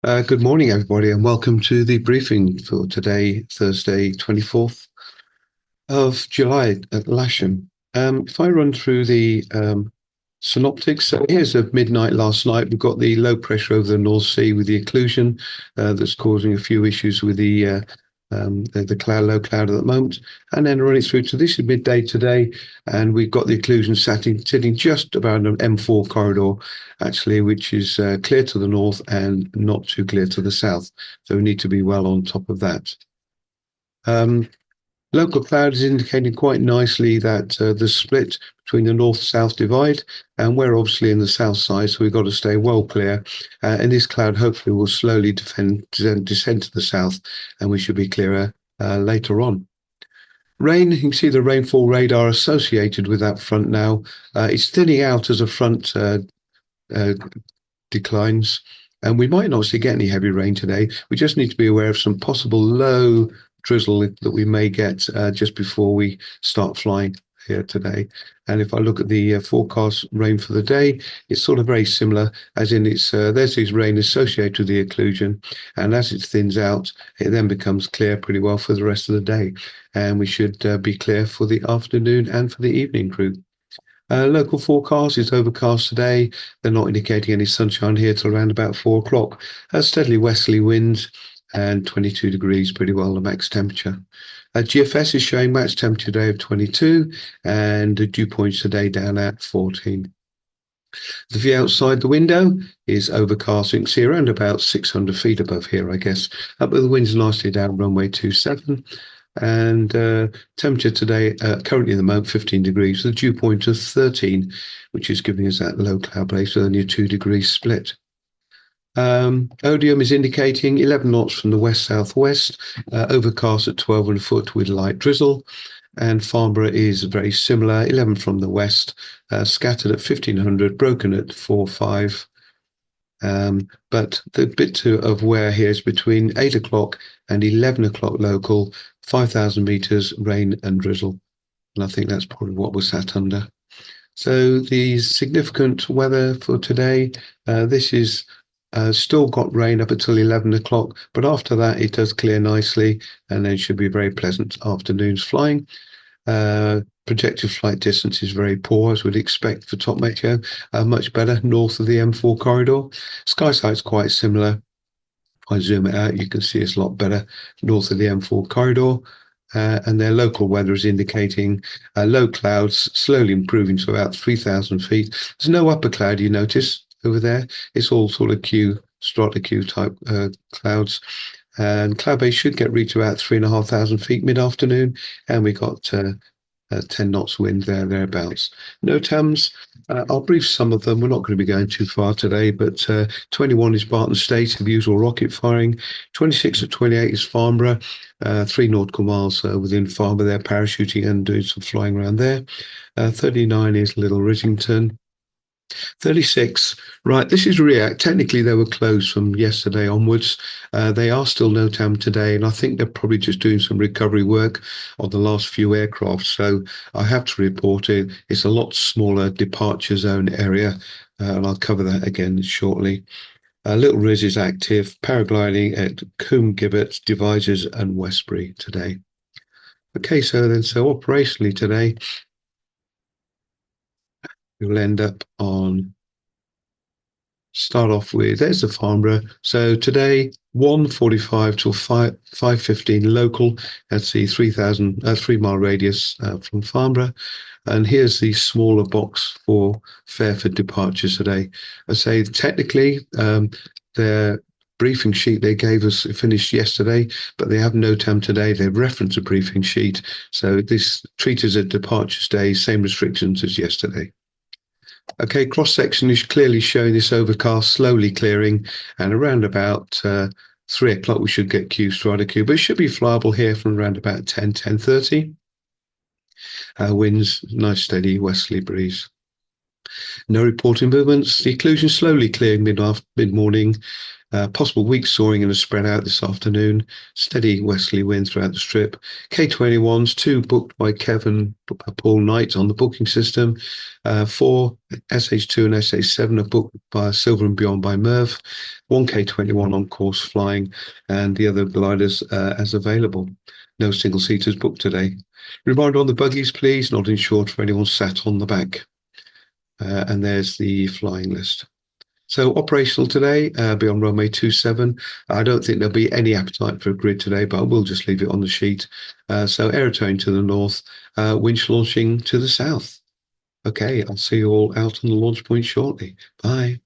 Good morning, everybody, and welcome to the briefing for today, Thursday, 24th of July at Lasham. If I run through the synoptics, so here's at midnight last night. We've got the low pressure over the North Sea with the occlusion that's causing a few issues with the low cloud at the moment, and then running through to this is midday today, and we've got the occlusion sitting just about an M4 corridor, actually, which is clear to the north and not too clear to the south. So we need to be well on top of that. Um, Local cloud is indicating quite nicely that the split between the north-south divide, and we're obviously in the south side, so we've got to stay well clear. And this cloud hopefully will slowly descend to the south, and we should be clearer later on. Rain, you can see the rainfall radar associated with that front now. It's thinning out as a front uh, declines, and we might not see get any heavy rain today. We just need to be aware of some possible low drizzle that we may get just before we start flying here today. And if I look at the forecast rain for the day, it's sort of very similar, as in there's this rain associated with the occlusion, and as it thins out, it then becomes clear pretty well for the rest of the day, and we should be clear for the afternoon and for the evening crew. Local forecast is overcast today. They're not indicating any sunshine here till around about 4 o'clock. Steadily westerly winds and 22 degrees, pretty well the max temperature. GFS is showing max temperature today of 22 and the dew points today down at 14. The view outside the window is overcast. You can see around about 600 feet above here, I guess. But the wind's nicely down runway 27. And temperature today, currently in the moment, 15 degrees, with a dew point of 13, which is giving us that low cloud base with only a 2 degree split. Odium is indicating 11 knots from the west-southwest, overcast at 12 and a foot with light drizzle. And Farnborough is very similar, 11 from the west, scattered at 1500, broken at 4-5. But the bit of wear here is between 8 o'clock and 11 o'clock local, 5,000 meters, rain and drizzle. And I think that's probably what we're sat under. So the significant weather for today, this is still got rain up until 11 o'clock, but after that it does clear nicely, and then should be very pleasant afternoons flying. Projected flight distance is very poor, as we'd expect for top meteo, much better north of the M4 corridor. Sky sight's quite similar. If I zoom it out, you can see it's a lot better north of the M4 corridor. And their local weather is indicating low clouds slowly improving to about 3,000 feet. There's no upper cloud, you notice, over there. It's all sort of strata Q type clouds. And cloud base should get reached about 3,500 feet mid-afternoon. And we got 10 knots wind thereabouts. NOTAMs, I'll brief some of them. We're not going to be going too far today, but 21 is Barton State of usual rocket firing. 26 to 28 is Farnborough, 3 nautical miles within Farnborough. They're parachuting and doing some flying around there. 39 is Little Rislington. 36, right, this is React. Technically, they were closed from yesterday onwards. They are still NOTAM today, and I think they're probably just doing some recovery work on the last few aircraft. So I have to report it. It's a lot smaller departure zone area, and I'll cover that again shortly. Little Riz is active, paragliding at Coombe Gibbet, Devizes, and Westbury today. Okay, so operationally today, we'll end up on start off with, there's the Farnborough. So today, 1:45 till 5:15 local. That's the 3 mile radius from Farnborough. And here's the smaller box for Fairford departures today. I say technically, their briefing sheet they gave us finished yesterday, but they have NOTAM today. They reference a briefing sheet. So this treat as a departures day, same restrictions as yesterday. Okay, cross section is clearly showing this overcast slowly clearing, and around about 3 o'clock we should get Q strata Q, but it should be flyable here from around about 10:30. Winds, nice steady westerly breeze. No reporting movements. The occlusion slowly clearing mid-morning. Possible weak soaring and a spread out this afternoon. Steady westerly wind throughout the strip. K21s, 2 booked by Kevin Paul Knight on the booking system. 4 SH2 and SH7 are booked by Silver and Beyond by Merv. 1 K21 on course flying, and the other gliders as available. No single seaters booked today. Reminder on the buggies, please, not insured for anyone sat on the back. And there's the flying list. So operational today, beyond runway 27. I don't think there'll be any appetite for a grid today, but I will just leave it on the sheet. So aerotone to the north, winch launching to the south. Okay, I'll see you all out on the launch point shortly. Bye.